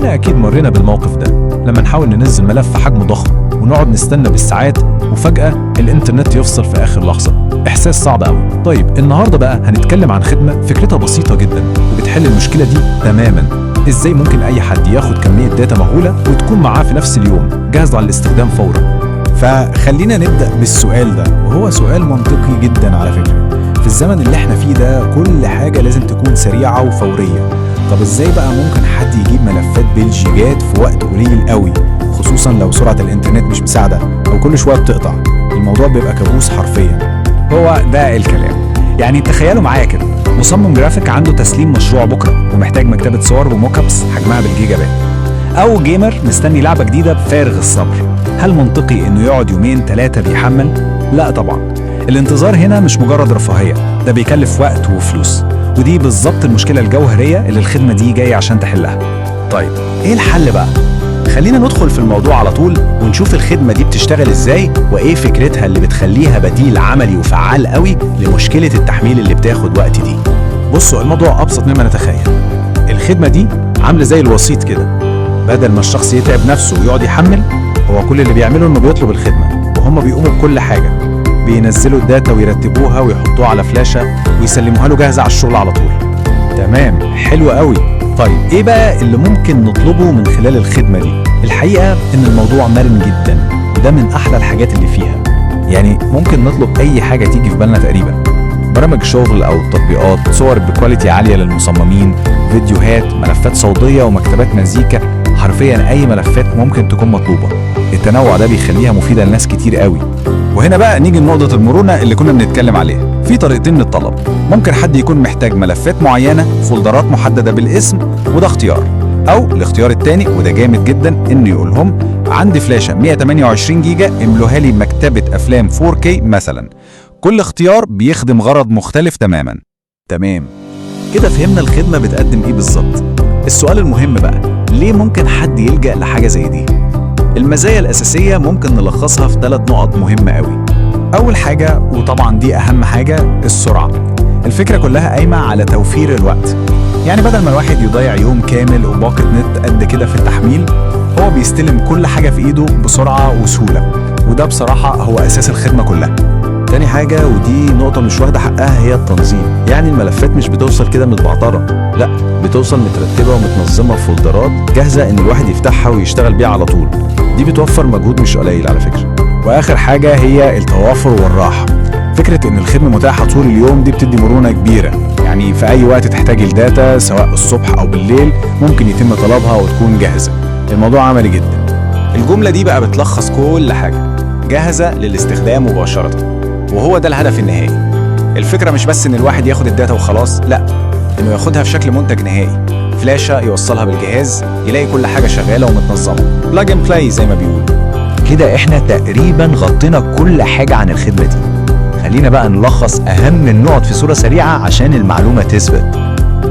كلنا أكيد مرينا بالموقف ده لما نحاول ننزل ملف حجمه ضخم ونقعد نستنى بالساعات وفجأة الإنترنت يفصل في آخر لحظة. إحساس صعب أوي. طيب النهاردة بقى هنتكلم عن خدمة فكرتها بسيطة جدا وبتحل المشكلة دي تماما. إزاي ممكن أي حد ياخد كمية داتا مهولة وتكون معاه في نفس اليوم جاهزة على الاستخدام فورا؟ فخلينا نبدأ بالسؤال ده، وهو سؤال منطقي جدا على فكرة. في الزمن اللي احنا فيه ده كل حاجة لازم تكون سريعة وفورية. طب ازاي بقى ممكن حد يجيب ملفات بالجيجات في وقت قليل قوي، خصوصا لو سرعة الانترنت مش مساعدة او كل شوية بتقطع؟ الموضوع بيبقى كابوس حرفيا. هو ده الكلام. يعني تخيلوا معايا كده، مصمم جرافيك عنده تسليم مشروع بكرة ومحتاج مكتبة صور وموك ابس حجمها بالجيجا بات، او جيمر مستني لعبة جديدة بفارغ الصبر. هل منطقي انه يقعد يومين 3 بيحمل؟ لا طبعا. الانتظار هنا مش مجرد رفاهية، ده بيكلف وقت وفلوس، ودي بالظبط المشكلة الجوهرية اللي الخدمة دي جاية عشان تحلها. طيب ايه الحل بقى؟ خلينا ندخل في الموضوع على طول ونشوف الخدمة دي بتشتغل ازاي وايه فكرتها اللي بتخليها بديل عملي وفعال قوي لمشكلة التحميل اللي بتاخد وقت دي. بصوا، الموضوع أبسط مما نتخيل. الخدمة دي عاملة زي الوسيط كده. بدل ما الشخص يتعب نفسه ويقعد يحمل، هو كل اللي بيعمله انه بيطلب الخدمة وهم بيقوموا بكل حاجة. بينزلوا الداتا ويرتبوها ويحطوها على فلاشة ويسلموها له جاهزة على الشغل على طول. تمام، حلو قوي. طيب ايه بقى اللي ممكن نطلبه من خلال الخدمة دي؟ الحقيقة ان الموضوع مرن جدا، وده من احلى الحاجات اللي فيها. يعني ممكن نطلب اي حاجة تيجي في بالنا تقريبا، برامج شغل او تطبيقات، صور بكواليتي عالية للمصممين، فيديوهات، ملفات صوتية ومكتبات مزيكا. حرفيا اي ملفات ممكن تكون مطلوبة. التنوع ده بيخليها مفيدة لناس كتير قوي. وهنا بقى نيجي لنقطة المرونة اللي كنا بنتكلم عليها. في طريقتين للطلب. ممكن حد يكون محتاج ملفات معينة، فولدرات محددة بالاسم، وده اختيار. او الاختيار التاني وده جامد جدا، انه يقولهم عندي فلاشة 128 جيجا املوها لي مكتبة افلام 4K مثلا. كل اختيار بيخدم غرض مختلف تماما. تمام، كده فهمنا الخدمة بتقدم ايه بالظبط. السؤال المهم بقى، ليه ممكن حد يلجأ لحاجة زي دي؟ المزايا الأساسية ممكن نلخصها في 3 نقط مهمة قوي. أول حاجة، وطبعا دي أهم حاجة، السرعة. الفكرة كلها قايمة على توفير الوقت. يعني بدل ما الواحد يضيع يوم كامل وباقة نت قد كده في التحميل، هو بيستلم كل حاجة في إيده بسرعة وسهولة، وده بصراحة هو أساس الخدمة كلها. تاني حاجة، ودي نقطة مش واخدة حقها، هي التنظيم. يعني الملفات مش بتوصل كده متبعترة، لا، بتوصل مترتبة ومتنظمة في فولدرات جاهزة إن الواحد يفتحها ويشتغل بيها على طول. دي بتوفر مجهود مش قليل على فكرة. وآخر حاجة هي التوافر والراحة. فكرة إن الخدمة متاحة طول اليوم دي بتدي مرونة كبيرة. يعني في أي وقت تحتاج الداتا سواء الصبح أو بالليل ممكن يتم طلبها وتكون جاهزة. الموضوع عملي جدا. الجملة دي بقى بتلخص كل حاجة، جاهزة للاستخدام مباشرة، وهو ده الهدف النهائي. الفكرة مش بس إن الواحد ياخد الداتا وخلاص، لا، إنه ياخدها في شكل منتج نهائي. فلاشة يوصلها بالجهاز، يلاقي كل حاجة شغالة ومتنظمة، بلاج اند بلاي زي ما بيقولوا. كده احنا تقريبا غطينا كل حاجة عن الخدمة دي. خلينا بقى نلخص أهم النقط في صورة سريعة عشان المعلومة تثبت.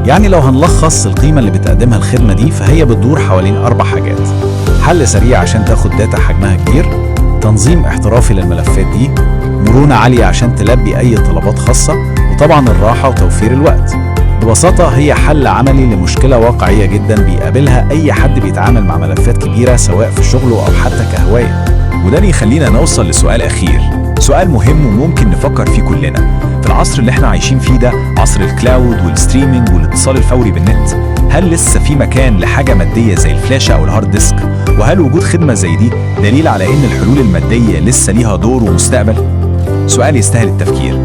يعني لو هنلخص القيمة اللي بتقدمها الخدمة دي، فهي بتدور حوالين 4 حاجات. حل سريع عشان تاخد داتا حجمها كبير، تنظيم احترافي للملفات دي، مرونة عالية عشان تلبي أي طلبات خاصة، وطبعا الراحة وتوفير الوقت. ببساطة هي حل عملي لمشكلة واقعية جدا بيقابلها أي حد بيتعامل مع ملفات كبيرة سواء في شغله أو حتى كهواية. وده اللي يخلينا نوصل لسؤال أخير، سؤال مهم وممكن نفكر فيه كلنا. في العصر اللي احنا عايشين فيه ده، عصر الكلاود والستريمينج والاتصال الفوري بالنت، هل لسه في مكان لحاجة مادية زي الفلاشة أو الهارد ديسك؟ وهل وجود خدمة زي دي دليل على إن الحلول المادية لسه ليها دور ومستقبل؟ سؤال يستاهل التفكير.